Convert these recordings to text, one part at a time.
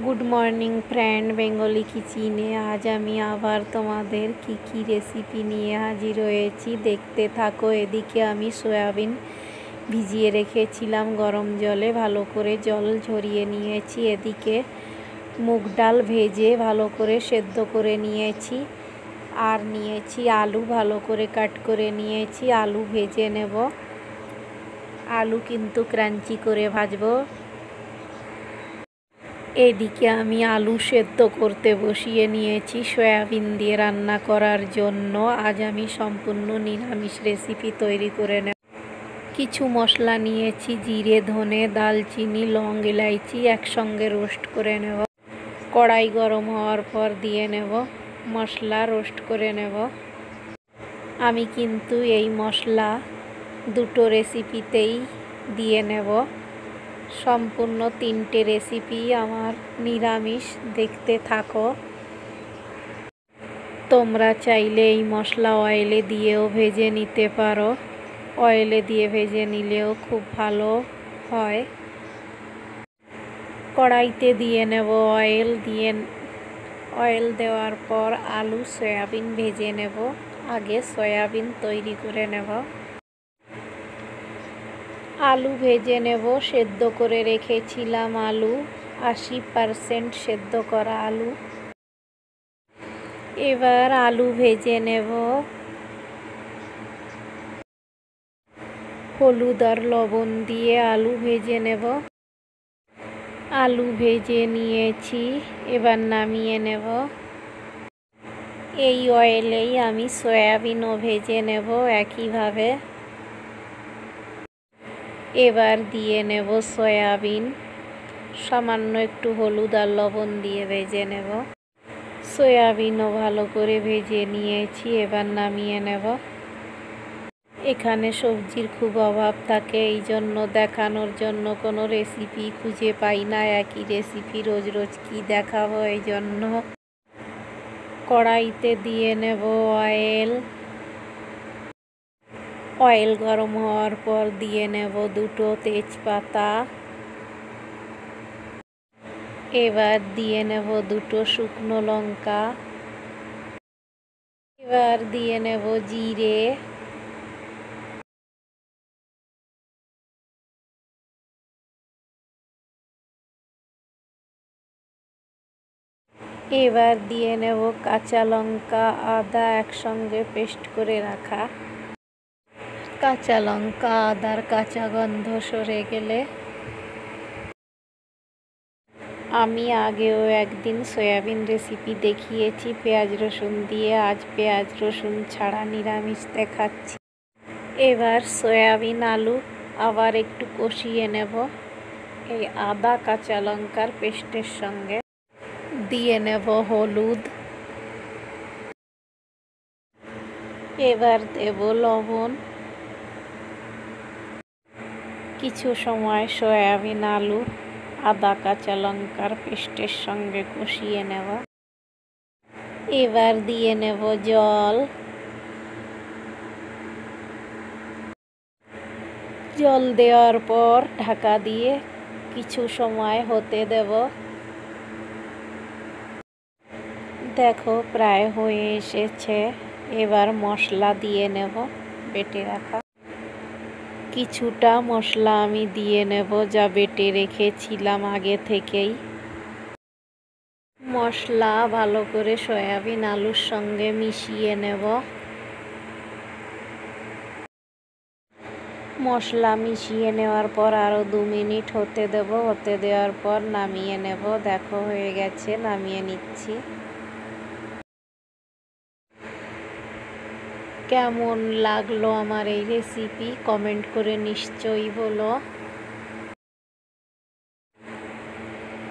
Good morning friend, Bengali কিচেনে আজ আমি আবার তোমাদের কি রেসিপি নিয়ে হাজির হয়েছি, দেখতে থাকো। এদিকে আমি সয়াবিন ভিজিয়ে রেখেছিলাম গরম জলে, ভালো করে জল ঝরিয়ে নিয়েছি। এদিকে মুগ ডাল ভেজে ভালো করে সেদ্ধ করে নিয়েছি, আর নিয়েছি আলু, ভালো করে কাট করে নিয়েছি। আলু ভেজে নেব, আলু কিন্তু ক্রাঞ্চি করে ভাজবো। এদিকে আমি আলু সেদ্ধ করতে বসিয়ে নিয়েছি সয়াবিন দিয়ে রান্না করার জন্য। আজ আমি সম্পূর্ণ নিরামিষ রেসিপি তৈরি করে নেব। কিছু মশলা নিয়েছি, জিরে, ধনে, দালচিনি, লং, ইলাইচি একসঙ্গে রোস্ট করে নেব। কড়াই গরম হওয়ার পর দিয়ে নেব মশলা, রোস্ট করে নেব। আমি কিন্তু এই মশলা দুটো রেসিপিতেই দিয়ে নেব। সম্পূর্ণ 3টে রেসিপি আমার নিরামিষ, দেখতে থাকো। তোমরা চাইলে এই মশলা অয়েলে দিয়েও ভেজে নিতে পারো, অয়েলে দিয়ে ভেজে নিলেও খুব ভালো হয়। কড়াইতে দিয়ে নেব অয়েল, অয়েল দেওয়ার পর আলু সয়াবিন ভেজে নেব। আগে সয়াবিন তৈরি করে নেব। আলু ভেজে নেব, সেদ্ধ করে রেখেছিলাম আলু, 80% সেদ্ধ করা আলু। এবার আলু ভেজে নেব, হলুদ আর লবণ দিয়ে আলু ভেজে নেব। আলু ভেজে নিয়েছি, এবার নামিয়ে নেব। এই অয়েলেই আমি সয়াবিনও ভেজে নেব একইভাবে। এবার দিয়ে নেব সয়াবিন, সামান্য একটু হলুদ আর লবণ দিয়ে ভেজে নেব। সয়াবিনও ভালো করে ভেজে নিয়েছি, এবার নামিয়ে নেব। এখানে সবজির খুব অভাব থাকে, এই জন্য দেখানোর জন্য কোনো রেসিপি খুঁজে পাই না। একই রেসিপি রোজ রোজ কি দেখাবো, এই জন্য কড়াইতে দিয়ে নেব অয়েল। অয়েল গরম হওয়ার পর দিয়ে নেব 2টো তেজপাতা। এবার দিয়ে নেব 2টো শুকনো লঙ্কা। এবার দিয়ে নেব জিরে। এবার দিয়ে নেব কাঁচা লঙ্কা, আদা একসঙ্গে পেস্ট করে রাখা। কাঁচা লঙ্কা আদার কাঁচা গন্ধ সরে গেলে, আমি আগেও একদিন সয়াবিন রেসিপি দেখিয়েছি পেঁয়াজ রসুন দিয়ে, আজ পেঁয়াজ রসুন ছাড়া নিরামিষ দেখাচ্ছি। এবার সয়াবিন আলু আবার একটু কষিয়ে নেব এই আদা কাঁচা লঙ্কার পেস্টের সঙ্গে। দিয়ে নেব হলুদ, এবার দেব লবণ। কিছু সময় সয়াবিন আলু আদা কাঁচা লঙ্কার পেস্টের সঙ্গে কষিয়ে নেব। এবার দিয়ে নেব জল। জল দেওয়ার পর ঢাকা দিয়ে কিছু সময় হতে দেব। দেখো প্রায় হয়ে এসেছে। এবার মশলা দিয়ে নেব বেটে রাখা। কিছুটা মশলা আমি দিয়ে নেব যা বেটে রেখেছিলাম আগে থেকেই। মশলা ভালো করে সয়াবিন আলুর সঙ্গে মিশিয়ে নেব। মশলা মিশিয়ে নেওয়ার পর আরও 2 মিনিট হতে দেব। হতে দেওয়ার পর নামিয়ে নেব। দেখো হয়ে গেছে, নামিয়ে নিচ্ছি। কেমন লাগলো আমার এই রেসিপি কমেন্ট করে নিশ্চয়ই বলো।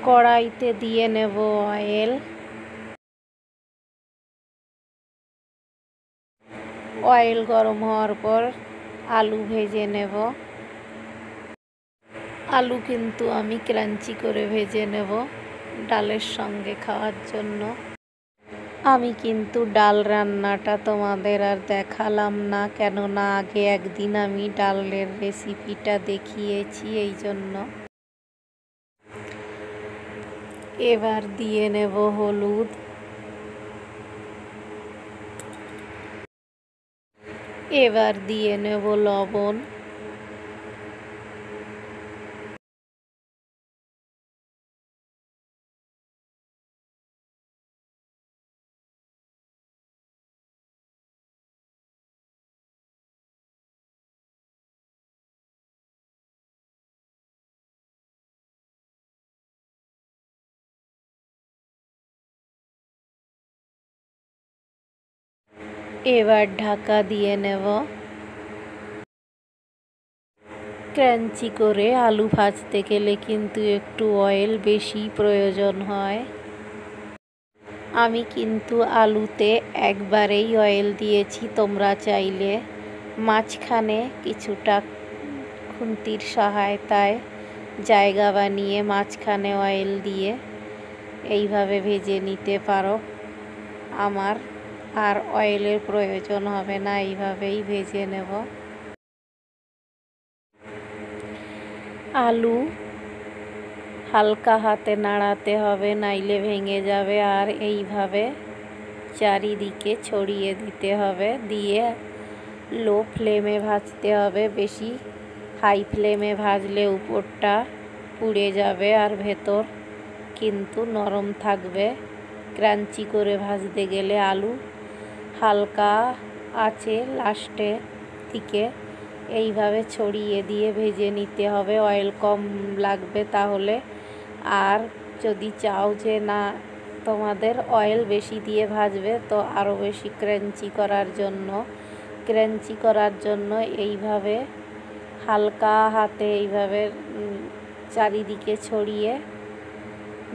কড়াইতে দিয়ে নেব অয়েল। অয়েল গরম হওয়ার পর আলু ভেজে নেব। আলু কিন্তু আমি ক্রাঞ্চি করে ভেজে নেব ডালের সঙ্গে খাওয়ার জন্য। আমি কিন্তু ডাল রান্নাটা তোমাদের আর দেখালাম না, কেননা আগে একদিন আমি ডালের রেসিপিটা দেখিয়েছি, এই জন্য। এবার দিয়ে নেব হলুদ, এবার দিয়ে নেব লবণ, এবার ঢাকা দিয়ে নেব। ক্রাঞ্চি করে আলু ভাজতে গেলে কিন্তু একটু অয়েল বেশি প্রয়োজন হয়। আমি কিন্তু আলুতে একবারেই অয়েল দিয়েছি, তোমরা চাইলে মাঝখানে কিছুটা খুন্তির সহায়তায় জায়গা বানিয়ে মাঝখানে অয়েল দিয়ে এইভাবে ভেজে নিতে পারো। আমার আর অয়েলের প্রয়োজন হবে না, এইভাবেই ভেজে নেব। আলু হালকা হাতে নাড়াতে হবে, নাইলে ভেঙে যাবে। আর এইভাবে চারিদিকে ছড়িয়ে দিতে হবে, দিয়ে লো ফ্লেমে ভাজতে হবে। বেশি হাই ফ্লেমে ভাজলে উপরটা পুড়ে যাবে আর ভেতর কিন্তু নরম থাকবে। ক্রাঞ্চি করে ভাজতে গেলে আলু হালকা আঁচে লাস্টে দিকে এইভাবে ছড়িয়ে দিয়ে ভেজে নিতে হবে। অয়েল কম লাগবে তাহলে। আর যদি চাও যে না তোমাদের অয়েল বেশি দিয়ে ভাজবে, তো আরও বেশি ক্রাঞ্চি করার জন্য এইভাবে হালকা হাতে এইভাবে চারিদিকে ছড়িয়ে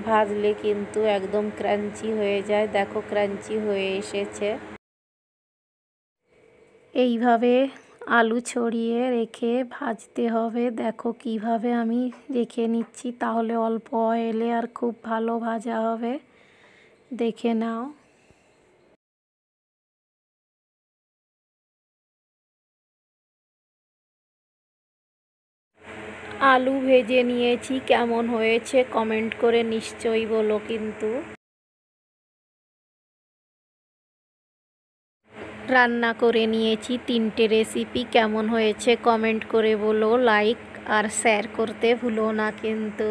ভাজলে কিন্তু একদম ক্রাঞ্চি হয়ে যায়। দেখো ক্রাঞ্চি হয়ে এসেছে। এইভাবে আলু ছড়িয়ে রেখে ভাজতে হবে। দেখো কিভাবে আমি রেখে নিচ্ছি, তাহলে অল্প অয়েলে আর খুব ভালো ভাজা হবে। দেখে নাও। আলু ভেজে নিয়েছি, কেমন হয়েছে কমেন্ট করে নিশ্চয়ই বলো কিন্তু। রান্না করে নিয়েছি 3টে রেসিপি, কেমন হয়েছে কমেন্ট করে বলো। লাইক আর শেয়ার করতে ভুলো না কিন্তু।